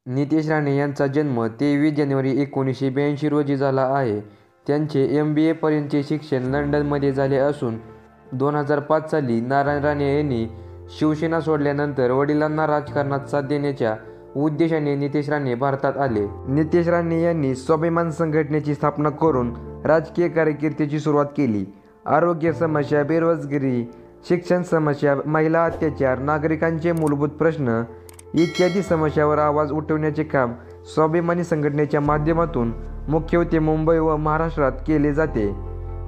नितेश राणे यांचा जन्म 23 जानेवारी 1982 रोजी झाला आहे. त्यांचे MBA पर्यंतचे शिक्षण लंडनमध्ये झाले असून 2005 साली नारायण राणे यांनी शिवसेना सोडल्यानंतर वडिलांना राजकारणात साथ देण्याच्या उद्देशाने नितेश राणे भारतात आले. नितेश राणे यांनी स्वाभिमान संघटनेची स्थापना करून राजकीय कारकिर्दीची सुरुवात केली. आरोग्य समस्या, बेरोजगारी, शिक्षण समस्या, महिला अत्याचार, नागरिकांचे मूलभूत प्रश्न इत्यादी समस्यावर आवाज उठवण्याचे काम स्वाभिमानी संघटनेच्या माध्यमातून मुख्यत्वे मुंबई व महाराष्ट्रात केले जाते.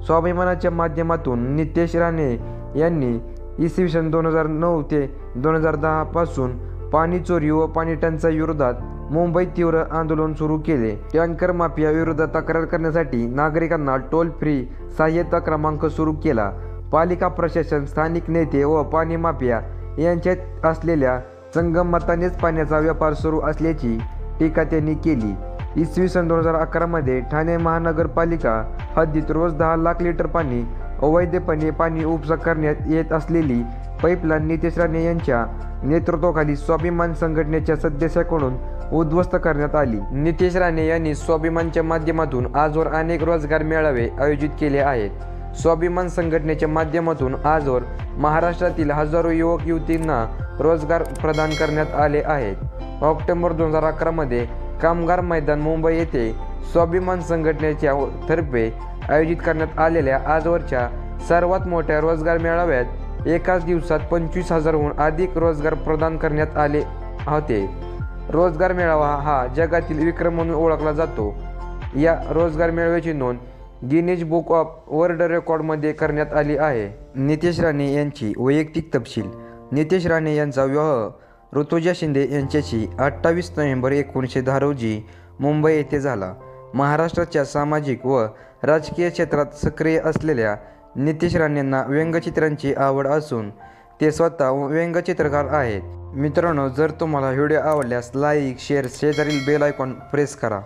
स्वाभिमानाच्या माध्यमातून नितेश राणे यांनी इसवी 2009 ते 2010 पासून पाणी चोरी व पाणी टंचाई विरोधात मुंबईत तीव्र आंदोलन सुरू केले. टँकर माफिया विरोधात तक्रार करण्यासाठी नागरिकांना टोल फ्री सहाय्यता क्रमांक सुरू केला. पालिका प्रशासन, स्थानिक नेते व पाणी माफिया यांच्यात असलेल्या संगनमतानेच पाण्याचा व्यापार सुरू असल्याची टीका त्यांनी केली. इसवी 2011 मध्ये ठाणे महानगरपालिका हद्दीत रोज 10 लाख लिटर पाणी अवैधपणे पाणी उपसा करण्यात येत असलेली पाईपलाईन नितेश राणे यांच्या नेतृत्वाखाली स्वाभिमान संघटनेच्या सदस्यांकडून उद्ध्वस्त करण्यात आली. नितेश राणे यांनी स्वाभिमानच्या माध्यमातून आजवर अनेक रोजगार मेळावे आयोजित केले आहेत. स्वाभिमान संघटनेच्या माध्यमातून आजवर महाराष्ट्रातील हजारो युवक युवतींना रोजगार प्रदान करण्यात आले आहेत. ऑक्टोबर 2011 मध्ये कामगार मैदान मुंबई येथे स्वाभिमान संघटनेच्या तर्फे आयोजित करण्यात आलेल्या आजवरच्या सर्वात मोठ्या रोजगार मेळाव्यात एकाच दिवसात 25,000हून अधिक रोजगार प्रदान करण्यात आले होते. रोजगार मेळावा हा जगातील विक्रम म्हणून ओळखला जातो. या रोजगार मेळाव्याची नोंद गिनीज बुक ऑफ वर्ल्ड रेकॉर्डमध्ये करण्यात आली आहे. नितेश राणे यांची वैयक्तिक तपशील. नितेश राणे यांचा विवाह ऋतुजा शिंदे यांच्याशी 28 नोव्हेंबर 1910 रोजी मुंबई येथे झाला. महाराष्ट्राच्या सामाजिक व राजकीय क्षेत्रात सक्रिय असलेल्या नितेश राणेंना व्यंगचित्रांची आवड असून ते स्वतः व्यंगचित्रकार आहेत. मित्रांनो, जर तुम्हाला व्हिडिओ आवडल्यास लाईक, शेअर, शेजारील बेल आयकॉन प्रेस करा.